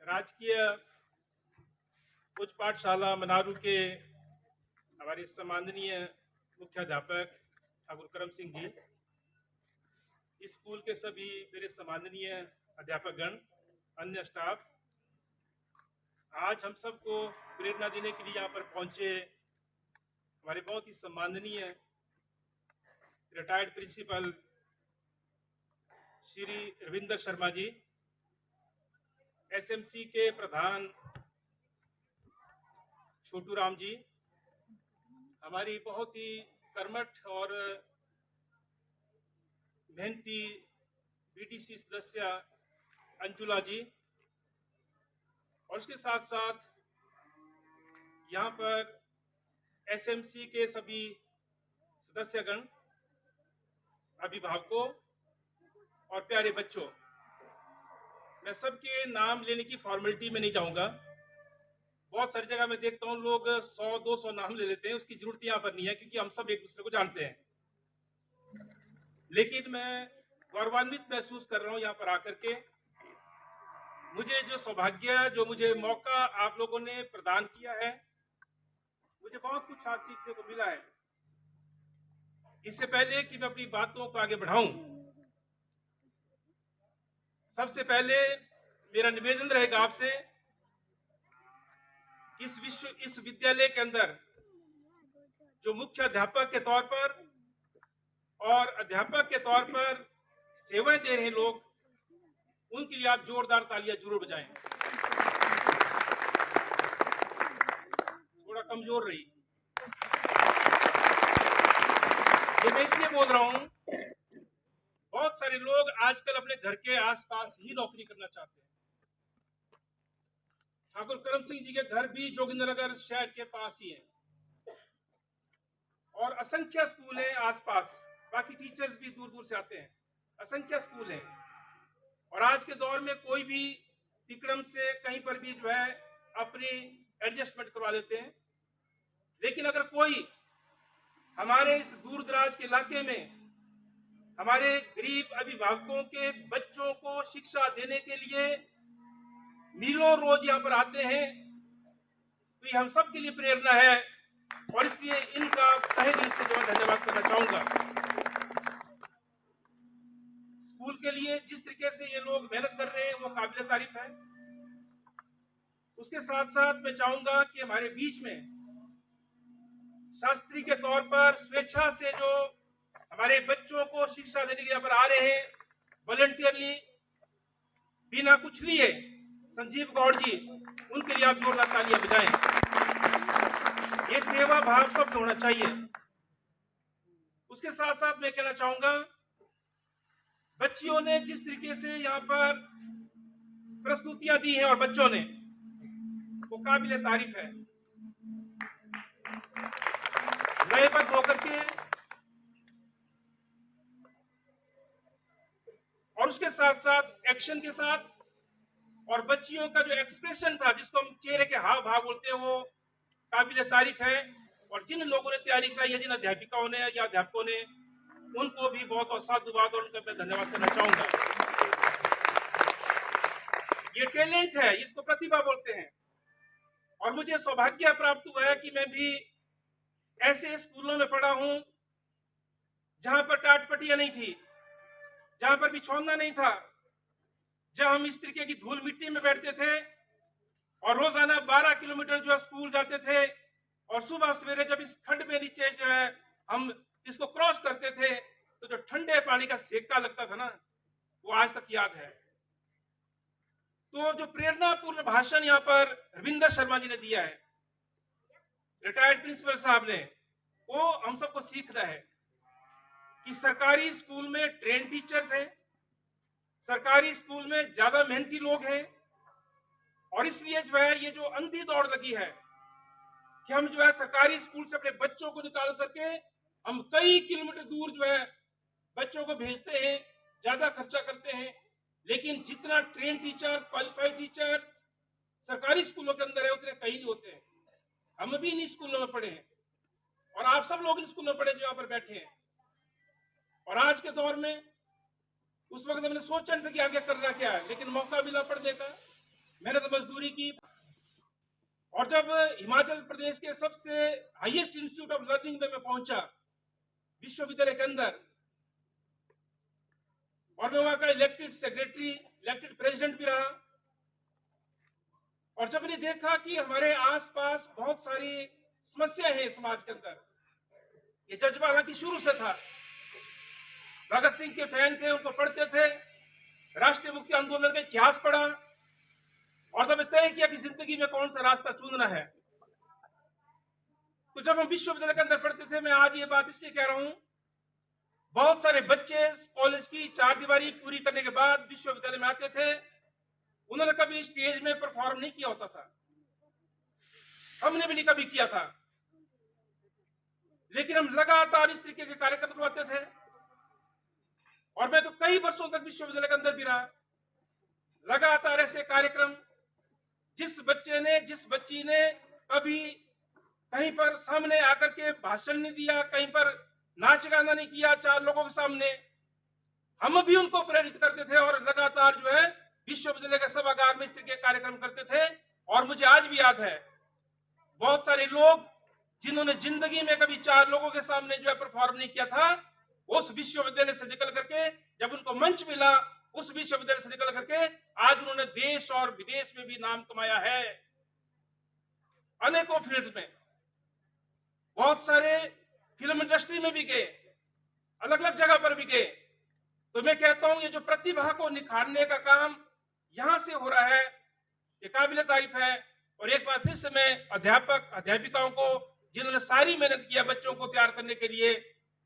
राजकीय उच्च पाठशाला मनारू के हमारे सम्माननीय मुख्याध्यापक ठाकुर करम सिंह जी, स्कूल के सभी मेरे सम्माननीय अध्यापकगण, अन्य स्टाफ, आज हम सबको प्रेरणा देने के लिए यहाँ पर पहुंचे हमारे बहुत ही सम्माननीय retired principal Shri Ravinder Sharma ji, SMC के प्रधान छोटू राम जी, हमारी बहुत ही कर्मठ और मेहनती बीटीसी सदस्य अंजुला जी, और उसके साथ साथ यहाँ पर एसएमसी के सभी सदस्यगण, अभिभावकों और प्यारे बच्चों, मैं सबके नाम लेने की फॉर्मेलिटी में नहीं जाऊंगा। बहुत सारी जगह मैं देखता हूँ लोग 100-200 नाम ले लेते हैं, उसकी जरूरत यहाँ पर नहीं है क्योंकि हम सब एक दूसरे को जानते हैं। लेकिन मैं गौरवान्वित महसूस कर रहा हूँ यहाँ पर आकर के। मुझे जो सौभाग्य, जो मुझे मौका आप लोगों ने प्रदान किया है, मुझे बहुत कुछ आज सीखने को मिला है। इससे पहले कि मैं अपनी बातों को आगे बढ़ाऊं, सबसे पहले मेरा निवेदन रहेगा आपसे, इस विद्यालय के अंदर जो मुख्य अध्यापक के तौर पर और अध्यापक के तौर पर सेवाएं दे रहे लोग, उनके लिए आप जोरदार तालियां जरूर बजाएं। थोड़ा कमजोर रही, ये मैं इसलिए बोल रहा हूं, बहुत सारे लोग आजकल अपने घर के आसपास ही नौकरी करना चाहते हैं। ठाकुर करम सिंह जी के घर भी जोगिंद्रनगर शहर के पास ही है और असंख्य स्कूल हैं आसपास, बाकी टीचर्स भी दूर दूर से आते हैं, असंख्य स्कूल हैं। और आज के दौर में कोई भी तिकड़म से कहीं पर भी जो है अपनी एडजस्टमेंट करवा लेते हैं। लेकिन अगर कोई हमारे इस दूर दराज के इलाके में हमारे गरीब अभिभावकों के बच्चों को शिक्षा देने के लिए मीलों रोज यहाँ पर आते हैं, तो ये हम सब के लिए प्रेरणा है और इसलिए इनका तहे दिल से जो मैं धन्यवाद करना चाहूंगा। स्कूल के लिए जिस तरीके से ये लोग मेहनत कर रहे हैं वो काबिल तारीफ है। उसके साथ साथ मैं चाहूंगा कि हमारे बीच में शास्त्री के तौर पर स्वेच्छा से जो हमारे बच्चों को शिक्षा देने के लिए यहाँ पर आ रहे हैं, वॉलंटियरली, बिना कुछ लिए, संजीव गौड़ जी, उनके लिए आप जोरदार तालियां बजाएं। ये सेवा भाव सबको होना चाहिए। उसके साथ साथ मैं कहना चाहूंगा, बच्चियों ने जिस तरीके से यहाँ पर प्रस्तुतियां दी हैं और बच्चों ने, वो काबिल तारीफ है। लयबद्ध होकर के और उसके साथ साथ एक्शन के साथ, और बच्चियों का जो एक्सप्रेशन था, जिसको हम चेहरे के हाव भाव बोलते हैं, वो काबिल तारीफ है। और जिन लोगों ने तैयारी कराई है, जिन अध्यापिकाओं ने या अध्यापकों ने, उनको भी बहुत बहुत साधुवाद और उनका मैं धन्यवाद करना चाहूंगा। ये टैलेंट है, इसको प्रतिभा बोलते हैं। और मुझे सौभाग्य प्राप्त हुआ है कि मैं भी ऐसे स्कूलों में पढ़ा हूं जहां पर टाटपटियां नहीं थी, जहां पर बिछौना नहीं था, जहां हम इस तरीके की धूल मिट्टी में बैठते थे और रोजाना 12 किलोमीटर जो है स्कूल जाते थे, और सुबह सवेरे जब इस ठंड में नीचे जो है हम इसको क्रॉस करते थे, तो जो ठंडे पानी का सेका लगता था ना, वो आज तक याद है। तो जो प्रेरणापूर्ण भाषण यहाँ पर रविंदर शर्मा जी ने दिया है, रिटायर्ड प्रिंसिपल साहब ने, वो हम सबको सीखना है कि सरकारी स्कूल में ट्रेन टीचर्स हैं, सरकारी स्कूल में ज्यादा मेहनती लोग हैं, और इसलिए जो है ये जो अंधी दौड़ लगी है कि हम जो है सरकारी स्कूल से अपने बच्चों को निकाल करके हम कई किलोमीटर दूर जो है बच्चों को भेजते हैं, ज्यादा खर्चा करते हैं, लेकिन जितना ट्रेन टीचर, क्वालिफाइड टीचर सरकारी स्कूलों के अंदर है, उतने कहीं नहीं होते हैं। हम भी इन स्कूलों में पढ़े हैं और आप सब लोग इन स्कूलों में पढ़े जो यहाँ पर बैठे हैं। और आज के दौर में, उस वक्त हमने सोचा नहीं था कि आगे करना क्या है, लेकिन मौका मिला पढ़ने का, मैंने तो पूरी की। और जब हिमाचल प्रदेश के सबसे हाईएस्ट इंस्टीट्यूट ऑफ लर्निंग में मैं पहुंचा, विश्वविद्यालय के अंदर, और मैं वहां का इलेक्टेड सेक्रेटरी, इलेक्टेड प्रेसिडेंट भी रहा, और जब मैंने देखा कि हमारे आसपास बहुत सारी समस्याएं हैं समाज के अंदर, ये जज्बा हालांकि शुरू से था। भगत सिंह के फैन थे, उनको पढ़ते थे, राष्ट्रीय मुक्ति आंदोलन का इतिहास पढ़ा, और तब तय किया कि जिंदगी में कौन सा रास्ता चुनना है। तो जब हम विश्वविद्यालय के अंदर पढ़ते थे, मैं आज ये बात इसलिए कह रहा हूं, बहुत सारे बच्चे कॉलेज की चार दीवारी पूरी करने के बाद विश्वविद्यालय में आते थे, उन्होंने कभी स्टेज में परफॉर्म नहीं किया होता था, हमने भी नहीं कभी किया था, लेकिन हम लगातार इस तरीके के कार्यक्रम करवाते थे। और मैं तो कई वर्षों तक विश्वविद्यालय के अंदर भी रहा, लगातार ऐसे कार्यक्रम, जिस बच्ची ने कभी कहीं पर सामने आकर के भाषण नहीं दिया, कहीं पर नाच गाना नहीं किया चार लोगों के सामने, हम भी उनको प्रेरित करते थे और लगातार जो है विश्वविद्यालय के सभागार में इस तरह के कार्यक्रम करते थे। और मुझे आज भी याद है, बहुत सारे लोग जिन्होंने जिंदगी में कभी चार लोगों के सामने जो है परफॉर्म नहीं किया था, उस विश्वविद्यालय से निकल करके जब उनको मंच मिला, उस विश्वविद्यालय से निकल करके आज उन्होंने देश और विदेश में भी नाम कमाया है, अनेकों फील्ड में। बहुत सारे फिल्म इंडस्ट्री में भी गए, अलग अलग जगह पर भी गए। तो मैं कहता हूं, ये जो प्रतिभा को निखारने का काम यहां से हो रहा है, ये काबिल तारीफ है। और एक बार फिर से मैं अध्यापक अध्यापिकाओं को, जिन्होंने सारी मेहनत किया बच्चों को तैयार करने के लिए,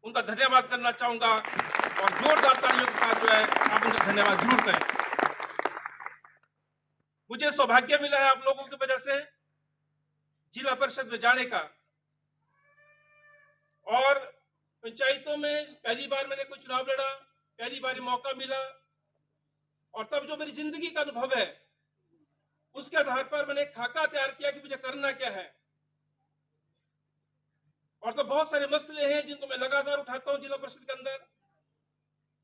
उनका धन्यवाद करना चाहूंगा, और जोरदार तालियों के साथ जो है आप उनका धन्यवाद जरूर करें। मुझे सौभाग्य मिला है आप लोगों की वजह से जिला परिषद में जाने का, और पंचायतों में पहली बार मैंने कोई चुनाव लड़ा, पहली बार मौका मिला, और तब जो मेरी जिंदगी का अनुभव है उसके आधार पर मैंने एक खाका तैयार किया कि मुझे करना क्या है। और तो बहुत सारे मसले हैं जिनको मैं लगातार उठाता हूं जिला परिषद के अंदर,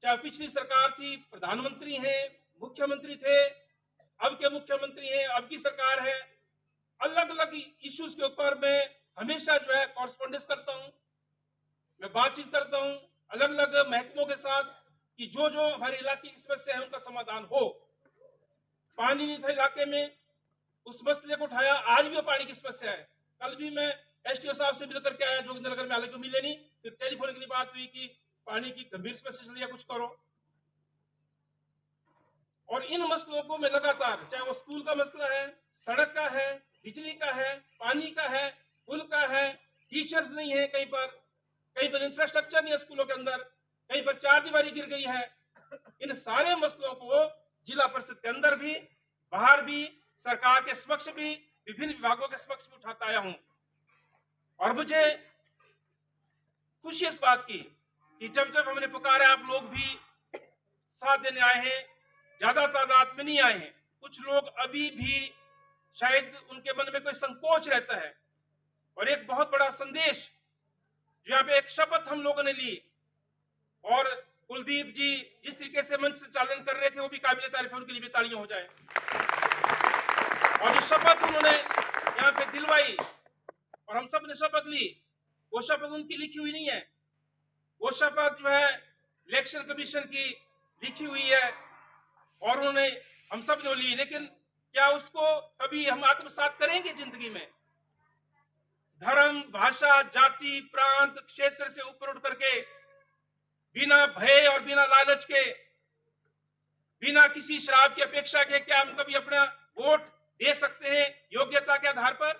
चाहे पिछली सरकार थी, प्रधानमंत्री हैं, मुख्यमंत्री थे, अब के मुख्यमंत्री हैं, अब की सरकार है, अलग अलग इश्यूज के ऊपर मैं हमेशा जो है कॉरेस्पॉन्डेंस करता हूं, मैं बातचीत करता हूं अलग अलग महकमों के साथ कि जो जो हमारे इलाके की समस्या है उनका समाधान हो। पानी नहीं था इलाके में, उस मसले को उठाया, आज भी वो पानी की समस्या है। कल भी मैं एसटीओ साहब से मिलकर के आया जोगिंद्रनगर में, हालांकि मिले नहीं, फिर टेलीफोन के लिए बात हुई कि पानी की गंभीर समस्या चल रही है, कुछ करो। और इन मसलों को मैं लगातार, चाहे वो स्कूल का मसला है, सड़क का है, बिजली का है, पानी का है, पुल का है, टीचर्स नहीं है, कहीं पर इंफ्रास्ट्रक्चर नहीं है स्कूलों के अंदर, कहीं पर चार दीवारी गिर गई है, इन सारे मसलों को जिला परिषद के अंदर भी, बाहर भी, सरकार के समक्ष भी, विभिन्न विभागों के समक्ष भी उठाता आया हूं। और मुझे खुशी इस बात की कि जब जब हमने पुकारा, आप लोग भी साथ देने आए हैं, ज्यादा तादाद में नहीं आए हैं, कुछ लोग अभी भी शायद उनके मन में कोई संकोच रहता है। और एक बहुत बड़ा संदेश, जहां पे एक शपथ हम लोगों ने ली, और कुलदीप जी जिस तरीके से मंच संचालन कर रहे थे वो भी काबिल तारीफ है, उनके लिए भी तालियां हो जाए। और जो शपथ उन्होंने यहाँ पे दिलवाई और हम सब ने शपथ ली, वो शपथ उनकी लिखी हुई नहीं है, वो शपथ जो है इलेक्शन कमीशन की लिखी हुई है, और उन्होंने हम सब ने ली। लेकिन क्या उसको कभी हम आत्मसात करेंगे जिंदगी में? धर्म, भाषा, जाति, प्रांत, क्षेत्र से ऊपर उठ करके, बिना भय और बिना लालच के, बिना किसी शराब की अपेक्षा के, क्या हम कभी अपना वोट दे सकते हैं योग्यता के आधार पर?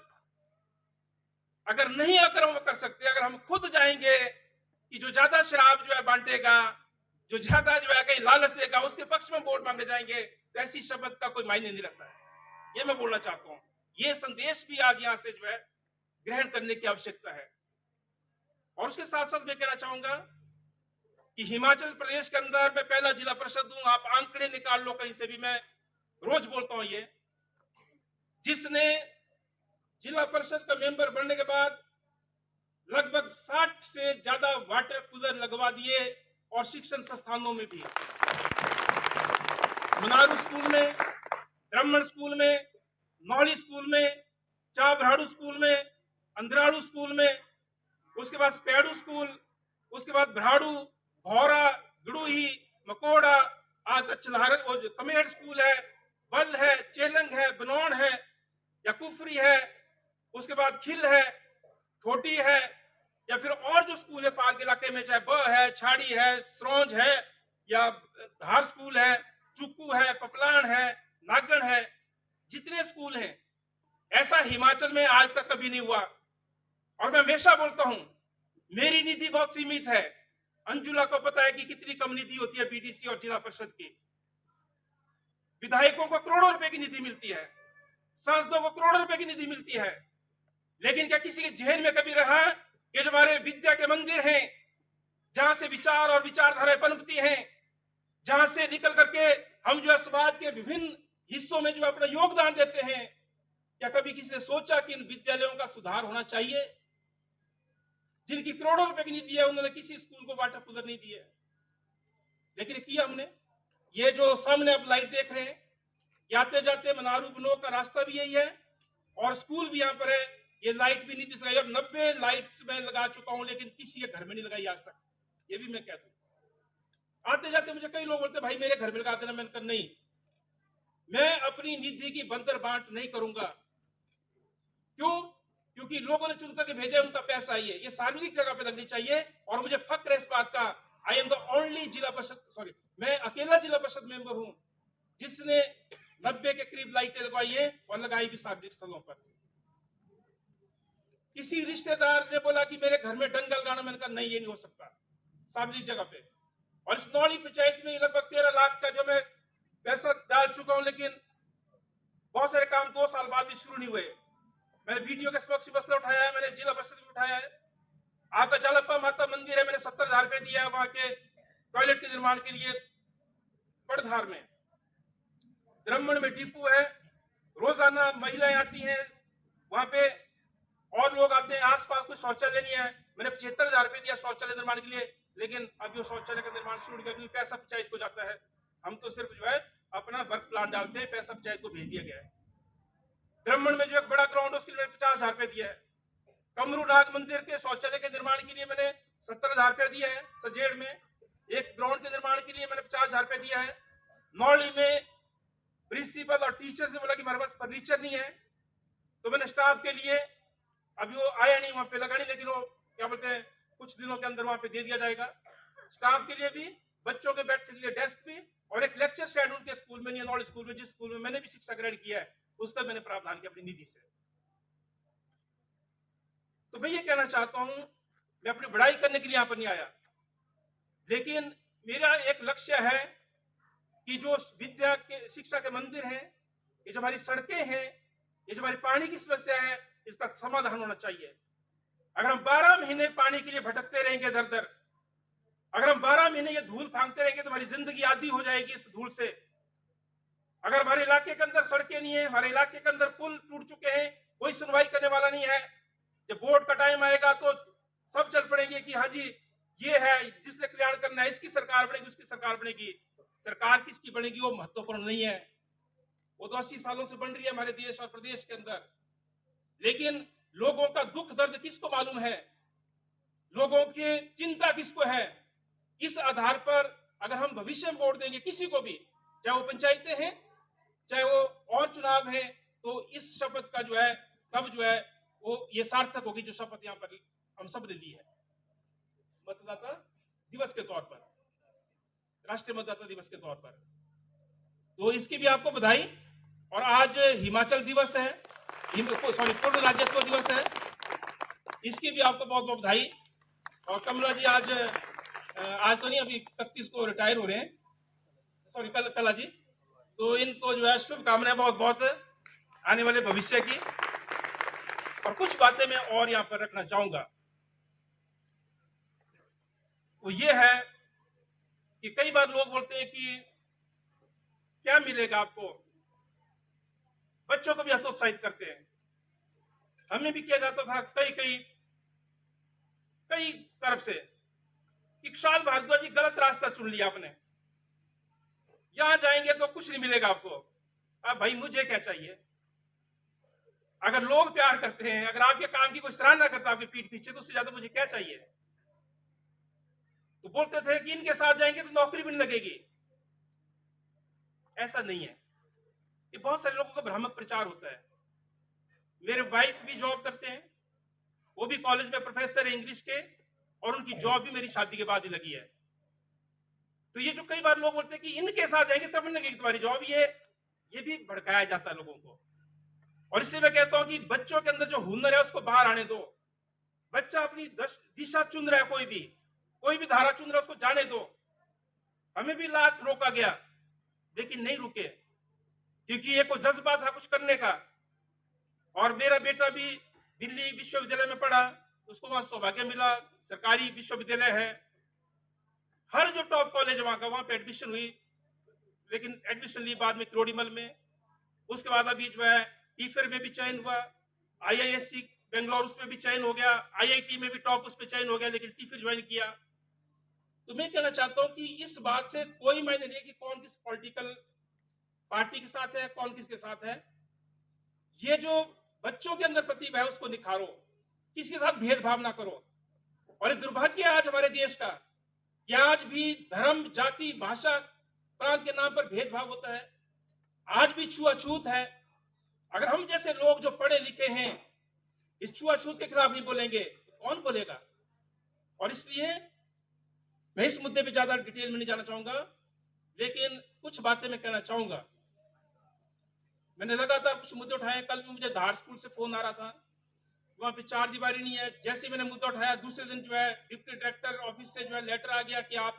अगर नहीं, अगर हम कर सकते, अगर हम खुद जाएंगे कि जो ज्यादा शराब जो है बांटेगा, जो ज्यादा जो है कहीं लालच देगा, उसके पक्ष में वोट मांगे जाएंगे, तो ऐसी शब्द का कोई मायने नहीं रखता है। ये मैं बोलना चाहता हूं। ये संदेश भी आज यहां से जो है ग्रहण करने की आवश्यकता है। और उसके साथ साथ मैं कहना चाहूंगा कि हिमाचल प्रदेश के अंदर मैं पहला जिला परिषद हूं, आप आंकड़े निकाल लो कहीं से भी, मैं रोज बोलता हूं, ये जिसने जिला परिषद का मेंबर बनने के बाद लगभग 60 से ज्यादा वाटर कूलर लगवा दिए, और शिक्षण संस्थानों में भी, मनारू स्कूल में, ब्राह्मण स्कूल में, नौली स्कूल में, चाभराड़ू स्कूल में, अंधराड़ू स्कूल में, उसके बाद पेड़ू स्कूल, उसके बाद भराड़ू, भौरा, गड़ूही, मकोड़ा, आगे कमेर स्कूल है, बल है, चेलंग है, बनौन है, या कुफरी है, उसके बाद खिल है, छोटी है, या फिर और जो स्कूल है पार्क इलाके में, चाहे ब है, छाड़ी है, सरौंज है, या धार स्कूल है, चुक्कू है, पपलान है, नागण है, जितने स्कूल हैं, ऐसा हिमाचल में आज तक कभी नहीं हुआ। और मैं हमेशा बोलता हूं, मेरी निधि बहुत सीमित है। अंजुला को पता है कि कितनी कम निधि होती है बीडीसी और जिला परिषद की। विधायकों को करोड़ों रुपए की निधि मिलती है, सांसदों को करोड़ों रुपए की निधि मिलती है, लेकिन क्या किसी के जहन में कभी रहा कि जो हमारे विद्या के मंदिर हैं, जहां से विचार और विचारधाराएं पनपती हैं, जहां से निकल करके हम जो है समाज के विभिन्न हिस्सों में जो अपना योगदान देते हैं, क्या कभी किसी ने सोचा कि इन विद्यालयों का सुधार होना चाहिए? जिनकी करोड़ों रुपए की निधि है, उन्होंने किसी स्कूल को वाटर कूलर नहीं दिया, लेकिन किया हमने। ये जो सामने आप लाइट देख रहे हैं, आते जाते मनारू बनों का रास्ता भी यही है और स्कूल भी यहाँ पर है। ये लाइट भी नहीं दिख रही, अब 90 लाइट्स मैं लगा चुका हूं, लेकिन किसी के घर में नहीं लगाई आज तक, ये भी मैं कह दूं। आते जाते मुझे कई लोग बोलते भाई मेरे घर में लगा देना, मैंने कहा नहीं, मैं अपनी निधि की बंतर बांट नहीं करूंगा। क्यों? क्योंकि लोगों ने चुन करके भेजा, उनका पैसा ही है, ये सार्वजनिक जगह पे लगनी चाहिए। और मुझे फक्र है इस बात का, आई एम द ओनली जिला परिषद, मैं अकेला जिला परिषद मेंबर हूं जिसने 90 के करीब लाइटें लगवाई है और लगाई भी सार्वजनिक स्थलों पर। किसी रिश्तेदार ने बोला कि मेरे घर में डंगा लगाना, मैंने कहा नहीं, ये नहीं हो सकता सार्वजनिक जगह पे। और इस नौली पंचायत में लगभग 13 लाख का जो मैं पैसा डाल चुका हूं, लेकिन बहुत सारे काम 2 साल बाद भी शुरू नहीं हुए। मैंने वीडियो के समक्ष मसला उठाया है, मैंने जिला परिषद में उठाया है। आपका जालप्पा माता मंदिर है, मैंने 70,000 रुपए दिया है वहां के टॉयलेट के निर्माण के लिए। पड़धार में, ब्राह्मण में डिपो है, रोजाना महिलाएं आती हैं वहां पे और लोग आते हैं। आसपास कोई शौचालय नहीं है, मैंने 75,000 रुपए दिया शौचालय निर्माण के लिए, लेकिन अभी वो शौचालय का निर्माण शुरू नहीं किया क्योंकि पैसा पंचायत को जाता है। हम तो सिर्फ जो है अपना वर्क प्लान डालते हैं, पैसा पंचायत को भेज दिया गया है। ब्राह्मण में जो एक बड़ा ग्राउंड है उसके लिए 50,000 रुपए दिया है। कमरू नाग मंदिर के शौचालय के निर्माण के लिए मैंने 70,000 रुपए दिया है। सजेड़ में एक ग्राउंड के निर्माण के लिए मैंने 50,000 रुपए दिया है। नौली में प्रिंसिपल और टीचर से बोला कि हमारे पास फर्नीचर नहीं है, तो मैंने स्टाफ के लिए, अभी वो आया नहीं वहां पे लगा नहीं, लेकिन वो क्या बोलते हैं कुछ दिनों के अंदर वहां पे दे दिया जाएगा। स्टाफ के लिए भी, बच्चों के बैठने के लिए डेस्क भी, और एक लेक्चर शेड उनके स्कूल में नहीं है, नौली स्कूल में, जिस स्कूल में मैंने भी शिक्षा ग्रहण किया है उसका मैंने प्रावधान किया अपनी निधि से। तो मैं ये कहना चाहता हूं, मैं अपनी बढ़ाई करने के लिए यहां पर नहीं आया, लेकिन मेरा एक लक्ष्य है कि जो विद्या के शिक्षा के मंदिर हैं, ये जो हमारी सड़कें हैं, ये जो हमारी पानी की समस्या है, इसका समाधान होना चाहिए। अगर हम 12 महीने पानी के लिए भटकते रहेंगे दर दर, अगर हम 12 महीने ये धूल फांकते रहेंगे तो हमारी जिंदगी आधी हो जाएगी इस धूल से। अगर हमारे इलाके के अंदर सड़कें नहीं है, हमारे इलाके के अंदर पुल टूट चुके हैं, कोई सुनवाई करने वाला नहीं है, जब वोट का टाइम आएगा तो सब चल पड़ेंगे कि हाँ जी ये है जिसने कल्याण करना है, इसकी सरकार बनेगी, उसकी सरकार बनेगी। सरकार किसकी बनेगी वो महत्वपूर्ण नहीं है, वो तो 80 सालों से बन रही है हमारे देश और प्रदेश के अंदर। लेकिन लोगों का दुख दर्द किसको मालूम है, लोगों की चिंता किसको है, इस आधार पर अगर हम भविष्य में वोट देंगे किसी को भी, चाहे वो पंचायतें हैं चाहे वो और चुनाव है, तो इस शपथ का जो है तब जो है वो ये सार्थक होगी जो शपथ यहाँ पर हम सब ने ली है मतदाता दिवस के तौर पर, राष्ट्रीय मतदाता दिवस के तौर पर। तो इसकी भी आपको बधाई। और आज हिमाचल दिवस है, पूर्ण राज्यत्व दिवस है, इसकी भी आपको बहुत बहुत बधाई। और कमला जी आज तो नहीं, अभी 31 को रिटायर हो रहे हैं, कला जी, तो इनको जो है शुभकामनाएं बहुत बहुत आने वाले भविष्य की। और कुछ बातें मैं और यहाँ पर रखना चाहूंगा, वो ये है कि कई बार लोग बोलते हैं कि क्या मिलेगा आपको, बच्चों को भी हतोत्साहित करते हैं। हमें भी किया जाता था कई तरफ से कि कुशाल भारद्वाज जी गलत रास्ता चुन लिया आपने, यहां जाएंगे तो कुछ नहीं मिलेगा आपको। अब भाई मुझे क्या चाहिए, अगर लोग प्यार करते हैं, अगर आपके काम की कोई सराहना करता है आपकी पीठ पीछे, तो उससे ज्यादा मुझे क्या चाहिए। तो बोलते थे कि इनके साथ जाएंगे तो नौकरी भी नहीं लगेगी। ऐसा नहीं है। ये बहुत सारे लोगों का भ्रामक प्रचार होता है। मेरे वाइफ भी जॉब करते हैं, वो भी कॉलेज में प्रोफेसर है इंग्लिश के, और उनकी जॉब भी मेरी शादी के बाद ही लगी है। तो ये जो कई बार लोग बोलते हैं कि इनके साथ जाएंगे तब नहीं लगेगी तुम्हारी जॉब, ये भी भड़काया जाता है लोगों को। और इसलिए मैं कहता हूं कि बच्चों के अंदर जो हुनर है उसको बाहर आने दो। बच्चा अपनी दिशा चुन रहा है, कोई भी धारा चुन रहा है, उसको जाने दो। हमें भी लाख रोका गया, लेकिन नहीं रुके, क्योंकि एक जज्बा था कुछ करने का। और मेरा बेटा भी दिल्ली विश्वविद्यालय में पढ़ा, उसको वहां सौभाग्य मिला, सरकारी विश्वविद्यालय है, हर जो टॉप कॉलेज वहां का, वहां पे एडमिशन हुई। लेकिन एडमिशन ली बाद में क्रोडीमल में। उसके बाद अभी जो है टीफेर में भी चयन हुआ, IISc बेंगलोर उसमें भी चयन हो गया, IIT में भी टॉप उसमें चयन हो गया, लेकिन टीफेर ज्वाइन किया। तो मैं कहना चाहता हूं कि इस बात से कोई मायने नहीं कि कौन किस पॉलिटिकल पार्टी के साथ है, कौन किसके साथ है। ये जो बच्चों के अंदर प्रतिभा है उसको निखारो, किसके साथ भेदभाव ना करो। और ये दुर्भाग्य है आज हमारे देश का कि आज भी धर्म, जाति, भाषा, प्रांत के नाम पर भेदभाव होता है, आज भी छुआछूत है। अगर हम जैसे लोग जो पढ़े लिखे हैं इस छुआछूत के खिलाफ नहीं बोलेंगे तो कौन बोलेगा। और इसलिए मैं इस मुद्दे पे ज्यादा डिटेल में नहीं जाना चाहूंगा, लेकिन कुछ बातें मैं कहना चाहूंगा। मैंने लगातार कुछ मुद्दे उठाए। कल भी मुझे धार स्कूल से फोन आ रहा था, वहां पे 4 दीवारी नहीं है। जैसे मैंने मुद्दा उठाया, दूसरे दिन जो है डिप्टी डायरेक्टर ऑफिस से जो है लेटर आ गया कि आप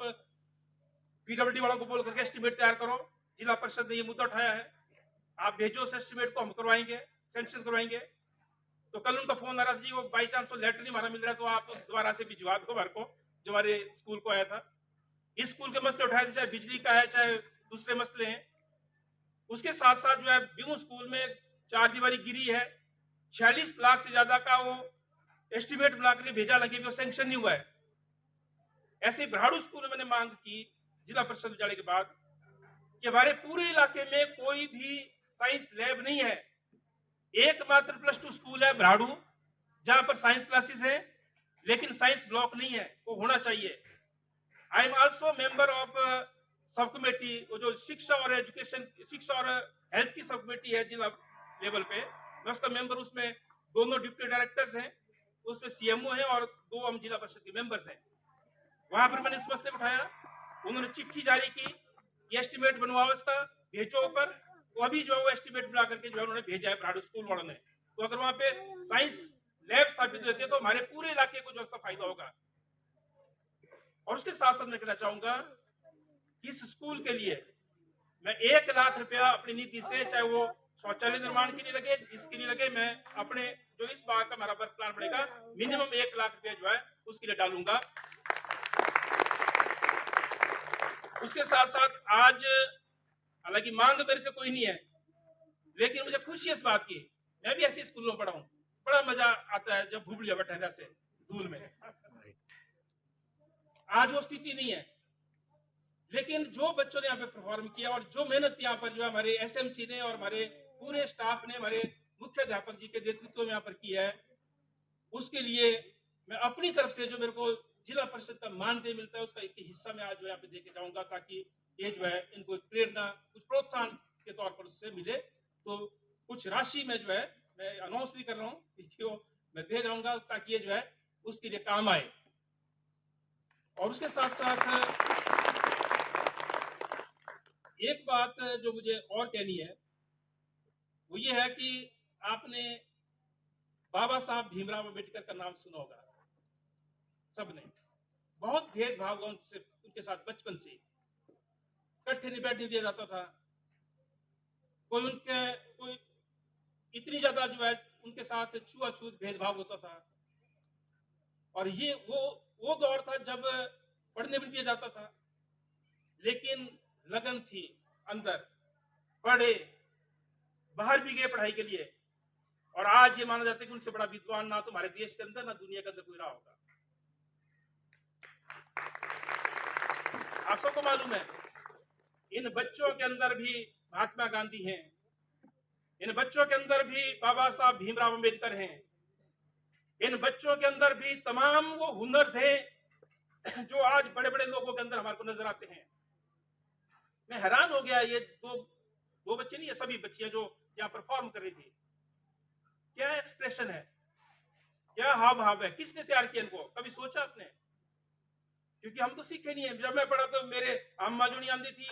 PWD वालों को बोल करके एस्टिमेट तैयार करो, जिला परिषद ने ये मुद्दा उठाया है, आप भेजो उस एस्टिमेट को, हम करवाएंगे, सेंक्शन करवाएंगे। तो कल उनका फोन आ रहा था, जी वो बाई चांस वो लेटर नहीं हमारा मिल रहा है, तो आप दोबारा से भिजवा दो हमारे को, जो हमारे स्कूल को आया था। इस स्कूल के मसले उठाए थे, चाहे बिजली का है, चाहे दूसरे मसले हैं। उसके साथ साथ जो है ब्यू स्कूल में 4 दीवारी गिरी है, 46 लाख से ज्यादा का वो एस्टिमेट बना करके भेजा, लगे वो सेंक्शन नहीं हुआ है। ऐसे भराड़ू स्कूल में मैंने मांग की जिला परिषद विद्यालय के बाद कि हमारे पूरे इलाके में कोई भी साइंस लैब नहीं है। एकमात्र +2 स्कूल है भराड़ू जहां पर साइंस क्लासेस है, लेकिन साइंस ब्लॉक नहीं है, वो होना चाहिए। I am also member of sub committee, वो जो शिक्षा और एजुकेशन, शिक्षा और हेल्थ की सब कमेटी है जिला लेवल पे, मैं उसका मेंबर। उसमें दोनों डिप्टी डायरेक्टर्स हैं, उसमें CMO है और 2 हम जिला परिषद के मेंबर्स हैं। वहां पर मैंने इस मसले को उठाया, उन्होंने चिट्ठी जारी की कि एस्टिमेट बनवाओ इसका, भेजो ऊपर। तो अभी जो है वो एस्टिमेट बना करके जो है उन्होंने भेजा है भराड़ू स्कूल वालों ने। तो अगर वहां पे साइंस लैब स्थापित रहती है तो हमारे पूरे इलाके को जो उसका फायदा होगा। और उसके साथ साथ मैं कहना चाहूंगा कि इस स्कूल के लिए मैं 1 लाख रुपया अपनी नीति से, चाहे वो शौचालय निर्माण के लिए लगे, जिसके लिए लगे, मैं अपने जो इस बार का मेरा वर्क प्लान बनेगा, मिनिमम 1 लाख रुपया जो है उसके लिए डालूंगा। उसके साथ साथ आज हालांकि मांग मेरे से कोई नहीं है, लेकिन मुझे खुशी इस बात की, मैं भी ऐसे स्कूलों में पढ़ा हूं, बड़ा मजा आता है जब भूबलिया बैठे से धूल में। आज वो स्थिति नहीं है, लेकिन जो बच्चों ने यहाँ पे परफॉर्म किया और जो मेहनत यहाँ पर जो हमारे SMC ने और हमारे पूरे स्टाफ ने, हमारे मुख्य अध्यापक जी के नेतृत्व में यहाँ पर किया है, उसके लिए मैं अपनी तरफ से जो मेरे को जिला परिषद का मानदेय मिलता है उसका एक हिस्सा मैं आज जो यहाँ पे देके जाऊंगा, ताकि ये जो है इनको प्रेरणा, कुछ प्रोत्साहन के तौर पर उससे मिले। तो कुछ राशि में जो है मैं अनाउंस भी कर रहा हूँ कि मैं दे जाऊंगा, ताकि ये जो है उसके लिए काम आए। और उसके साथ साथ एक बात जो मुझे और कहनी है वो ये है कि आपने बाबा साहब भीमराव अम्बेडकर का नाम सुना होगा सबने। बहुत भेदभाव उनके साथ बचपन से, इकट्ठे नहीं बैठने दिया जाता था। कोई इतनी ज्यादा जो है उनके साथ छुआछूत भेदभाव होता था। और ये वो दौर था जब पढ़ने भी दिया जाता था, लेकिन लगन थी अंदर, पढ़े, बाहर भी गए पढ़ाई के लिए। और आज ये माना जाता है कि उनसे बड़ा विद्वान ना तो हमारे देश के अंदर ना दुनिया के अंदर कोई रहा होगा। आप सबको मालूम है इन बच्चों के अंदर भी महात्मा गांधी हैं, इन बच्चों के अंदर भी बाबा साहब भीमराव अंबेडकर हैं। इन बच्चों के अंदर भी तमाम वो हुनर्स हैं जो आज बड़े बड़े लोगों के अंदर हमारे को नजर आते हैं। मैं हैरान हो गया, ये दो बच्चे नहीं, ये सभी बच्चियां जो यहाँ परफॉर्म कर रही थी, क्या एक्सप्रेशन है, क्या हाव भाव है, किसने तैयार किया इनको, कभी सोचा आपने? क्योंकि हम तो सीखे नहीं है। जब मैं पढ़ा तो मेरे अम्मा जो नहीं आती थी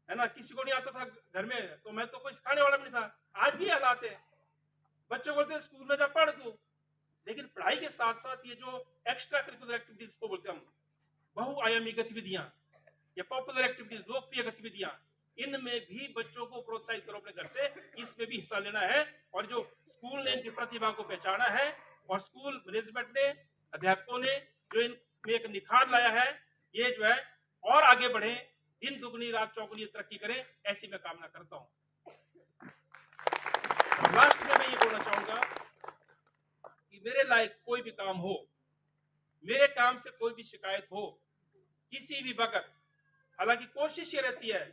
है ना, किसी को नहीं आता था घर में, तो मैं तो कोई सिखाने वाला भी नहीं था। आज भी हालात है, बच्चों बोलते हैं स्कूल में जा पढ़ तू, लेकिन पढ़ाई के साथ साथ ये जो एक्स्ट्रा करिकुलर एक्टिविटीज को बोलते हैं हम, बहुआयामी गतिविधियां या पॉपुलर एक्टिविटीज, लोकप्रिय गतिविधियां, इनमें भी बच्चों को प्रोत्साहित करो अपने घर से, इसमें भी हिस्सा लेना है। और जो स्कूल ने इनकी प्रतिभा को पहचाना है और स्कूल मैनेजमेंट ने, अध्यापकों ने जो इनमें एक निखार लाया है, ये जो है और आगे बढ़े, दिन दुगनी रात चौगुनी तरक्की करें, ऐसी मैं कामना करता हूं। लास्ट में मैं ये बोलना चाहूंगा कि मेरे लायक कोई भी काम हो, मेरे काम से कोई भी शिकायत हो किसी भी वक्त, हालांकि कोशिश ये रहती है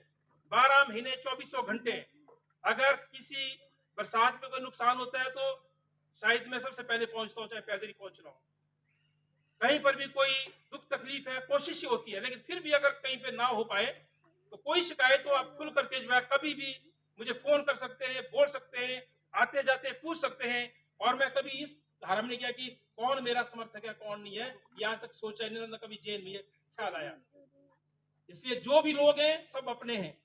12 महीने 2400 घंटे, अगर किसी बरसात में कोई नुकसान होता है तो शायद मैं सबसे पहले पहुंचता हूं, चाहे पैदल ही पहुंच रहा हूं। कहीं पर भी कोई दुख तकलीफ है, कोशिश ही होती है, लेकिन फिर भी अगर कहीं पे ना हो पाए तो कोई शिकायत हो, आप खुल करके जो है कभी भी मुझे फोन कर सकते हैं, बोल सकते हैं, आते जाते पूछ सकते हैं। और मैं कभी इस धारणा नहीं किया कि कौन मेरा समर्थक है कौन नहीं है, ये आज तक सोचा नहीं, ना कभी जेल में ख्याल आया। इसलिए जो भी लोग हैं सब अपने हैं,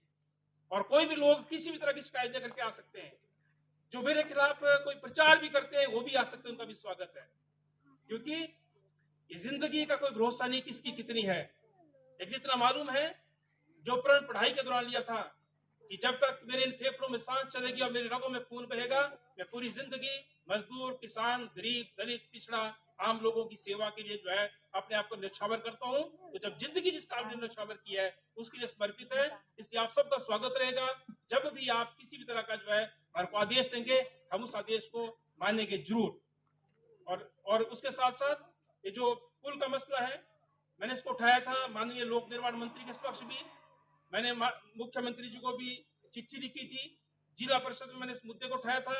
और कोई भी लोग किसी भी तरह की शिकायत लेकर के आ सकते हैं। जो मेरे खिलाफ कोई प्रचार भी करते हैं वो भी आ सकते हैं, उनका भी स्वागत है, क्योंकि ये जिंदगी का कोई भरोसा नहीं किसकी कितनी है। लेकिन इतना मालूम है, जो प्रण पढ़ाई के दौरान लिया था कि जब तक मेरे इन फेफड़ों में सांस चलेगी और मेरी रगों में खून बहेगा, मैं पूरी जिंदगी मजदूर, किसान, गरीब, दलित, पिछड़ा, आम लोगों की सेवा के लिए जो है अपने आप को न्यौछावर करता हूं। तो जब जिंदगी जिस काम ने न्यौछावर किया है उसके लिए समर्पित है। इसलिए आप सबका स्वागत रहेगा। जब भी आप किसी भी तरह का जो है हमारे को आदेश देंगे, हम उस आदेश को मानेंगे जरूर। और उसके साथ साथ ये जो पुल का मसला है, मैंने इसको उठाया था माननीय लोक निर्माण मंत्री के समक्ष भी, मैंने मुख्यमंत्री जी को भी चिट्ठी लिखी थी, जिला परिषद में मैंने इस मुद्दे को उठाया था।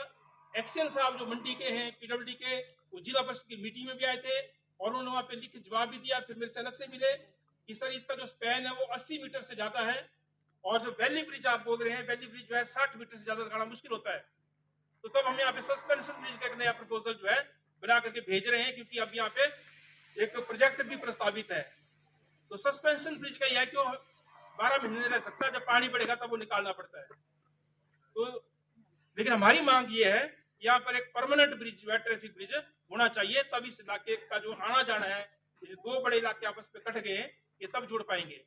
एक्शन साहब जो मंडी के हैं, पीडब्ल्यूडी के, वो जिला परिषद की मीटिंग में भी आए थे और उन्होंने वहां पे लिखित जवाब भी दिया। फिर मेरे से अलग से मिले कि सर इसका जो स्पैन है वो 80 मीटर से ज्यादा है, और जो वैली ब्रिज आप बोल रहे हैं, वैली ब्रिज जो है 60 मीटर से ज्यादा लगाना मुश्किल होता है। तो तब हम यहाँ पे सस्पेंशन ब्रिज का एक नया प्रपोजल जो है बना करके भेज रहे हैं, क्योंकि अब यहाँ पे एक प्रोजेक्ट भी प्रस्तावित है। तो सस्पेंशन ब्रिज का यह है कि 12 महीने रह सकता है, जब पानी बढ़ेगा तब वो निकालना पड़ता है। तो लेकिन हमारी मांग ये है, यहाँ पर एक परमानेंट ब्रिज जो है, ट्रैफिक ब्रिज होना चाहिए, तब इस इलाके का जो आना जाना है, ये दो बड़े इलाके आपस में कट गए, ये तब जुड़ पाएंगे।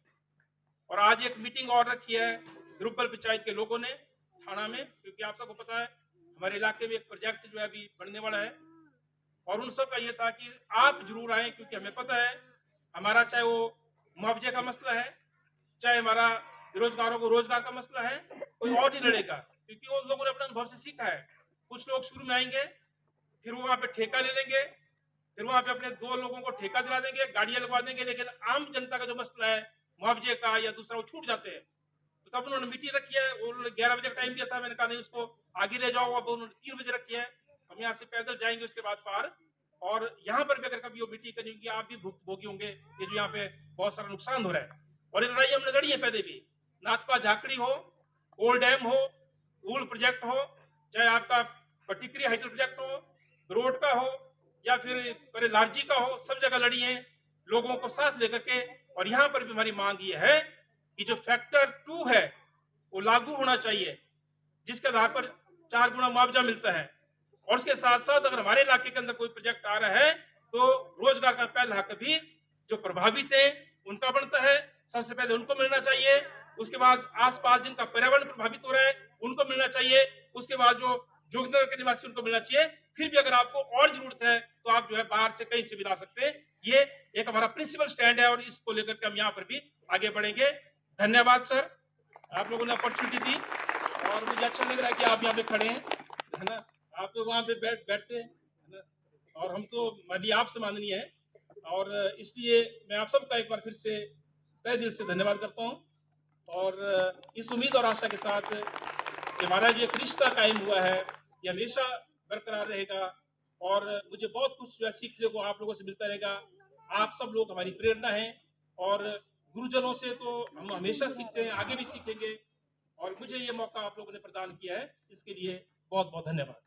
और आज एक मीटिंग और रखी है ध्रुबल पंचायत के लोगों ने थाना में, क्योंकि आप सबको पता है हमारे इलाके में एक प्रोजेक्ट जो है अभी बनने वाला है, और उन सब का ये था कि आप जरूर आए, क्योंकि हमें पता है हमारा चाहे वो मुआवजे का मसला है, चाहे हमारा बेरोजगारों को रोजगार का मसला है, कोई और नहीं लड़ेगा, क्योंकि उन लोगों ने अपने अनुभव से सीखा है। कुछ लोग शुरू में आएंगे, फिर वो वहां पे ठेका ले लेंगे, फिर वहां पे अपने 2 लोगों को ठेका दिला देंगे, गाड़ियां लगवा देंगे, लेकिन आम जनता का जो मसला है मुआवजे का या दूसरा, वो छूट जाते हैं। तो तब उन्होंने मीटिंग रखी है, उन्होंने 11 बजे का टाइम दिया था, मैंने कहा नहीं उसको आगे ले जाओ, अब उन्होंने 3 बजे रखी है। हम यहाँ से पैदल जाएंगे उसके बाद पार, और यहाँ पर भी अगर कभी वो मीटिंग करेंगे, आप भी भुगतभोगी होंगे, ये जो यहाँ पे बहुत सारा नुकसान हो रहा है। और ये लड़ाई हमने लड़ी है पहले भी, नाथपा झाकड़ी हो, ओल्ड डैम हो, ऊल प्रोजेक्ट हो, चाहे आपका पटिकरी हाइडल प्रोजेक्ट हो, रोड का हो, या फिर बड़े लार्जी का हो, सब जगह लड़ी है लोगों को साथ लेकर के। और यहाँ पर भी हमारी मांग ये है कि जो फैक्टर 2 है वो लागू होना चाहिए, जिसके आधार पर 4 गुना मुआवजा मिलता है। और उसके साथ साथ अगर हमारे इलाके के अंदर कोई प्रोजेक्ट आ रहा है तो रोजगार का पहला हक भी जो प्रभावित है उनका बनता है, सबसे पहले उनको मिलना चाहिए। उसके बाद आसपास जिनका पर्यावरण प्रभावित हो रहा है उनको मिलना चाहिए। उसके बाद जो जोगिंदर के निवासी उनको मिलना चाहिए। फिर भी अगर आपको और जरूरत है तो आप जो है बाहर से कहीं से भी ला सकते हैं। ये एक हमारा प्रिंसिपल स्टैंड है और इसको लेकर के हम यहाँ पर भी आगे बढ़ेंगे। धन्यवाद सर, आप लोगों ने अपॉर्चुनिटी दी और मुझे अच्छा लग रहा है कि आप यहाँ पे खड़े हैं, है ना। आप तो वहाँ पे बैठते हैं, है ना, और हम तो मदी आपसे माननीय है, और इसलिए मैं आप सबका एक बार फिर से तहे दिल से धन्यवाद करता हूँ। और इस उम्मीद और आशा के साथ कि हमारा जो एक रिश्ता कायम हुआ है ये हमेशा बरकरार रहेगा और मुझे बहुत कुछ जो है सीखने को आप लोगों से मिलता रहेगा। आप सब लोग हमारी प्रेरणा हैं और गुरुजनों से तो हम हमेशा सीखते हैं, आगे भी सीखेंगे और मुझे ये मौका आप लोगों ने प्रदान किया है, इसके लिए बहुत बहुत धन्यवाद।